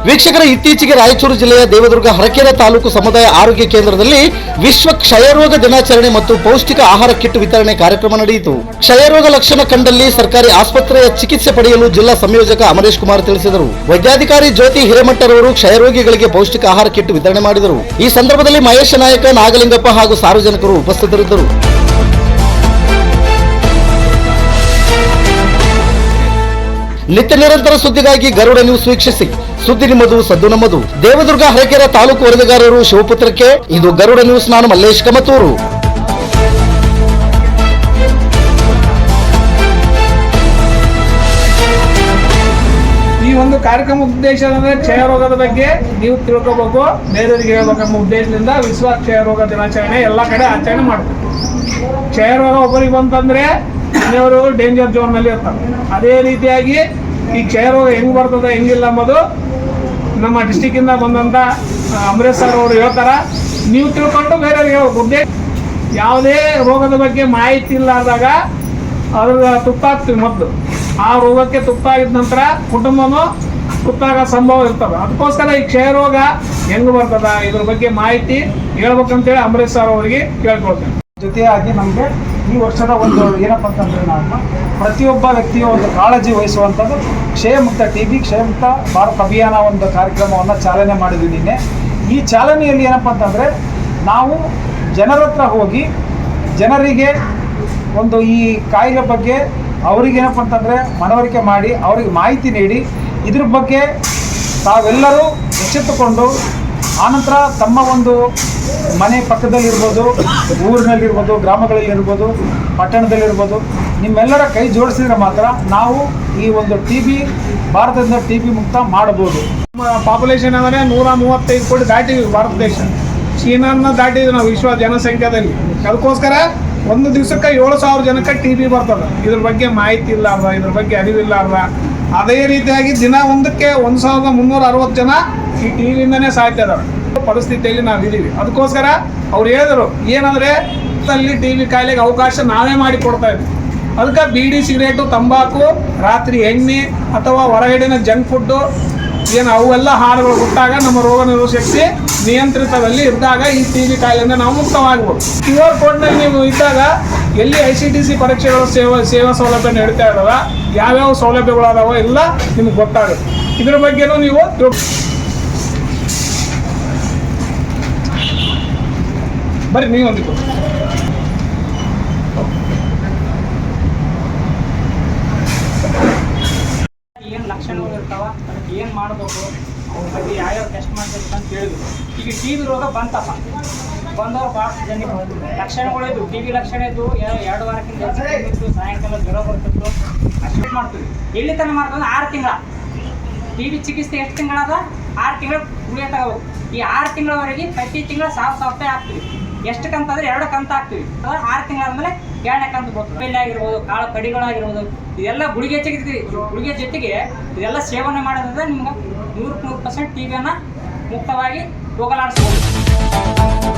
ವೀಕ್ಷಕರ, ಇತ್ತೀಚೆಗೆ ರಾಯಚೂರು ಜಿಲ್ಲೆಯ ದೇವದುರ್ಗ ಹರಕೆರೆ ತಾಲೂಕು ಸಮುದಾಯ ಆರೋಗ್ಯ ಕೇಂದ್ರದಲ್ಲಿ ವಿಶ್ವ ಕ್ಷಯರೋಗ ದಿನಾಚರಣೆ ಮತ್ತು ಪೌಷ್ಟಿಕ ಆಹಾರ ಕಿಟ್ ವಿತರಣೆ ಕಾರ್ಯಕ್ರಮ ನಡೆಯಿತು. ಕ್ಷಯರೋಗ ಲಕ್ಷಣ ಕಂಡಲ್ಲಿ ಸರ್ಕಾರಿ ಆಸ್ಪತ್ರೆಯ ಚಿಕಿತ್ಸೆ ಪಡೆಯಲು ಜಿಲ್ಲಾ ಸಂಯೋಜಕ ಅಮರೇಶ್ ಕುಮಾರ್ ತಿಳಿಸಿದರು. ವೈದ್ಯಾಧಿಕಾರಿ ಜ್ಯೋತಿ ಹಿರೇಮಠರವರು ಕ್ಷಯರೋಗಿಗಳಿಗೆ ಪೌಷ್ಟಿಕ ಆಹಾರ ಕಿಟ್ ವಿತರಣೆ ಮಾಡಿದರು. ಈ ಸಂದರ್ಭದಲ್ಲಿ ಮಹೇಶ ನಾಯಕ, ನಾಗಲಿಂಗಪ್ಪ ಹಾಗೂ ಸಾರ್ವಜನಿಕರು ಉಪಸ್ಥಿತರಿದ್ದರು. ನಿತ್ಯ ನಿರಂತರ ಸುದ್ದಿಗಾಗಿ ಗರುಡ ನ್ಯೂಸ್ ವೀಕ್ಷಿಸಿ. ಸುದ್ದಿ ನಿಮ್ಮದು, ಸದ್ದು ನಮ್ಮದು. ದೇವದುರ್ಗ ಹರಕೆರೆ ತಾಲೂಕು ವರದಿಗಾರರು ಶಿವಪುತ್ರಕ್ಕೆ. ಇದು ಗರುಡ ನ್ಯೂಸ್. ನಾನು ಮಲ್ಲೇಶ್ ಕಮತೂರು. ಈ ಒಂದು ಕಾರ್ಯಕ್ರಮ ಉದ್ದೇಶ ಅಂದ್ರೆ ಕ್ಷಯರೋಗದ ಬಗ್ಗೆ ನೀವು ತಿಳ್ಕೋಬೇಕು, ಬೇರೆಯವರಿಗೆ ಹೇಳ್ಬೇಕೆಂಬ ಉದ್ದೇಶದಿಂದ ವಿಶ್ವ ಕ್ಷಯರೋಗ ದಿನಾಚರಣೆ ಎಲ್ಲ ಕಡೆ ಆಚರಣೆ ಮಾಡ್ತೀವಿ. ಕ್ಷಯರೋಗ ಒಬ್ಬರಿಗೆ ಬಂತಂದ್ರೆ ಇನ್ನವರು ಡೇಂಜರ್ ಝೋನ್ ನಲ್ಲಿ ಇರ್ತಾರೆ. ಅದೇ ರೀತಿಯಾಗಿ ಈ ಕ್ಷಯರೋಗ ಹೆಂಗ್ ಬರ್ತದೆ ಹೆಂಗಿಲ್ಲ ಎಂಬುದು ನಮ್ಮ ಡಿಸ್ಟಿಕ್ ಇಂದ ಬಂದಂತ ಅಮರೇಶ್ ಸರ್ ಅವರು ಹೇಳ್ತಾರ. ನೀವು ತಿಳ್ಕೊಂಡು ಬೇರೆಯವ್ರಿಗೆ ಉದ್ದೇಶ ಯಾವುದೇ ರೋಗದ ಬಗ್ಗೆ ಮಾಹಿತಿ ಇಲ್ಲಾದಾಗ ಅದ್ರ ತುತ್ತಾಗ್ತೀವಿ. ಮೊದಲು ಆ ರೋಗಕ್ಕೆ ತುತ್ತಾಗಿದ ನಂತರ ಕುಟುಂಬನೂ ತುತ್ತಾಗೋ ಸಂಭವ ಇರ್ತದೆ. ಅದಕ್ಕೋಸ್ಕರ ಈ ಕ್ಷಯರೋಗ ಹೆಂಗ್ ಬರ್ತದ ಇದ್ರ ಬಗ್ಗೆ ಮಾಹಿತಿ ಹೇಳ್ಬೇಕಂತೇಳಿ ಅಮರೇಶ್ ಸರ್ ಅವರಿಗೆ ಕೇಳ್ಕೊಳ್ತೇನೆ. ಜೊತೆಯಾಗಿ ನಮಗೆ ಈ ವರ್ಷದ ಒಂದು ಏನಪ್ಪ ಅಂತಂದರೆ, ನಾನು ಪ್ರತಿಯೊಬ್ಬ ವ್ಯಕ್ತಿಯ ಒಂದು ಕಾಳಜಿ ವಹಿಸುವಂಥದ್ದು ಕ್ಷಯಮುಕ್ತ TB ಕ್ಷಯಮುಕ್ತ ಭಾರತ ಅಭಿಯಾನ ಒಂದು ಕಾರ್ಯಕ್ರಮವನ್ನು ಚಾಲನೆ ಮಾಡಿದ್ವಿ ನಿನ್ನೆ. ಈ ಚಾಲನೆಯಲ್ಲಿ ಏನಪ್ಪ ಅಂತಂದರೆ, ನಾವು ಜನರ ಹತ್ರ ಹೋಗಿ ಜನರಿಗೆ ಒಂದು ಈ ಕಾಯಿಲೆ ಬಗ್ಗೆ ಅವರಿಗೇನಪ್ಪ ಅಂತಂದರೆ ಮನವರಿಕೆ ಮಾಡಿ ಅವರಿಗೆ ಮಾಹಿತಿ ನೀಡಿ ಇದ್ರ ಬಗ್ಗೆ ತಾವೆಲ್ಲರೂ ಎಚ್ಚೆತ್ತುಕೊಂಡು ಆನಂತರ ತಮ್ಮ ಒಂದು ಮನೆ ಪಕ್ಕದಲ್ಲಿರ್ಬೋದು, ಊರಿನಲ್ಲಿರ್ಬೋದು, ಗ್ರಾಮಗಳಲ್ಲಿರ್ಬೋದು, ಪಟ್ಟಣದಲ್ಲಿರ್ಬೋದು, ನಿಮ್ಮೆಲ್ಲರ ಕೈ ಜೋಡಿಸಿದ್ರೆ ಮಾತ್ರ ನಾವು ಈ ಒಂದು TB ಭಾರತದಿಂದ TB ಮುಕ್ತ ಮಾಡಬಹುದು. ಪಾಪ್ಯುಲೇಷನ್ ಅಂದರೆ 135 ಕೋಟಿ ದಾಟಿದ್ವಿ ಭಾರತ ದೇಶ. ಚೀನಾನ ದಾಟಿದ್ವಿ ನಾವು ವಿಶ್ವ ಜನಸಂಖ್ಯಾದಲ್ಲಿ. ಅದಕ್ಕೋಸ್ಕರ ಒಂದು ದಿವಸಕ್ಕೆ 7,000 ಜನಕ್ಕೆ TB ಬರ್ತದೆ. ಇದ್ರ ಬಗ್ಗೆ ಮಾಹಿತಿ ಇಲ್ಲಾರ್ದ, ಇದ್ರ ಬಗ್ಗೆ ಅರಿವಿಲ್ಲಾರ್ದ. ಅದೇ ರೀತಿಯಾಗಿ ದಿನ ಒಂದಕ್ಕೆ 1,360 ಜನ ಈ TBಯಿಂದನೇ ಸಾಯ್ತಾ ಇದ್ದಾರೆ. ಪರಿಸ್ಥಿತಿಯಲ್ಲಿ ನಾವಿದ್ದೀವಿ. ಅದಕ್ಕೋಸ್ಕರ ಅವ್ರು ಹೇಳಿದ್ರು ಏನಂದ್ರೆ ಅಲ್ಲಿ TB ಕಾಯಿಲೆಗೆ ಅವಕಾಶ ನಾವೇ ಮಾಡಿ ಕೊಡ್ತಾ ಇದ್ವಿ. ಅದಕ್ಕೆ ಬೀಡಿ, ಸಿಗರೇಟು, ತಂಬಾಕು, ರಾತ್ರಿ ಎಣ್ಣೆ ಅಥವಾ ಹೊರಗಡೆನ ಜಂಕ್ ಫುಡ್ಡು ಏನು ಅವೆಲ್ಲ ಆಹಾರಗಳು ಕೊಟ್ಟಾಗ ನಮ್ಮ ರೋಗ ನಿರೋಧಕ ಶಕ್ತಿ ನಿಯಂತ್ರಿತದಲ್ಲಿ ಇದ್ದಾಗ ಈ TB ಕಾಯಿಲೆಯಿಂದ ನಾವು ಮುಕ್ತವಾಗ್ಬೋದು. QR ಕೋಡ್ನಲ್ಲಿ ನೀವು ಇದ್ದಾಗ ಎಲ್ಲಿ ICTC ಪರೀಕ್ಷೆಗಳು ಸೇವಾ ಸೌಲಭ್ಯ ನೀಡ್ತಾ ಇದ್ದಾವ, ಯಾವ್ಯಾವ ಸೌಲಭ್ಯಗಳದಾವ ಎಲ್ಲ ನಿಮ್ಗೆ ಗೊತ್ತಾಗುತ್ತೆ. ಇದ್ರ ಬಗ್ಗೆನೂ ನೀವು ಬರ್ರಿ ನೀವೊಂದಿತ್ತು. ಏನು ಲಕ್ಷಣಗಳು ಇರ್ತಾವ, ಅದಕ್ಕೆ ಏನು ಮಾಡಬೇಕು, ಅವ್ರ ಬಗ್ಗೆ ಯಾವ್ಯಾವ ಟೆಸ್ಟ್ ಮಾಡಬೇಕು ಅಂತ ಹೇಳಿದ್ರು. ಈಗ TB ರೋಗ ಬಂತಪ್ಪ, ಬಂದವ್ರು ಭಾಳ ಜನಕ್ಕೆ ಲಕ್ಷಣಗಳಿದ್ದು TB ಲಕ್ಷಣ ಇದ್ದು 2 ವಾರಕ್ಕಿಂತ ಹೆಚ್ಚು ಸಾಯಂಕಾಲ ಜ್ವರ ಬರ್ತಿತ್ತು. ಅಷ್ಟು ಮಾಡ್ತೀವಿ. ಎಲ್ಲಿ ತನಕ ಮಾಡ್ತಂದ್ರೆ 6 ತಿಂಗಳ TB ಚಿಕಿತ್ಸೆ ಎಷ್ಟು ತಿಂಗಳದ 6 ತಿಂಗಳು ಗುಳಿಗೆ ತಗೋಬೇಕು. ಈ 6 ತಿಂಗಳವರೆಗೆ ಪ್ರತಿ ತಿಂಗಳು 1,000 ರೂಪಾಯಿ ಹಾಕ್ತೀವಿ. ಎಷ್ಟು ಕಂತಂದ್ರೆ 2 ಕಂತ ಹಾಕ್ತೀವಿ. 6 ತಿಂಗಳಾದ್ಮೇಲೆ 2ನೇ ಕಂತು ಬರ್ತದೆ. ಬೆಲ್ಲ ಆಗಿರ್ಬೋದು, ಕಾಳು ಕಡಿಗಳಾಗಿರ್ಬೋದು, ಇದೆಲ್ಲ ಗುಳಿಗೆ ಜೊತೆಗೆ ಇದೆಲ್ಲ ಸೇವನೆ ಮಾಡೋದ್ರಿಂದ ನಿಮ್ಗೆ 100% TBಯನ್ನು ಮುಕ್ತವಾಗಿ ಹೋಗಲಾಡಿಸ್ಬೋದು.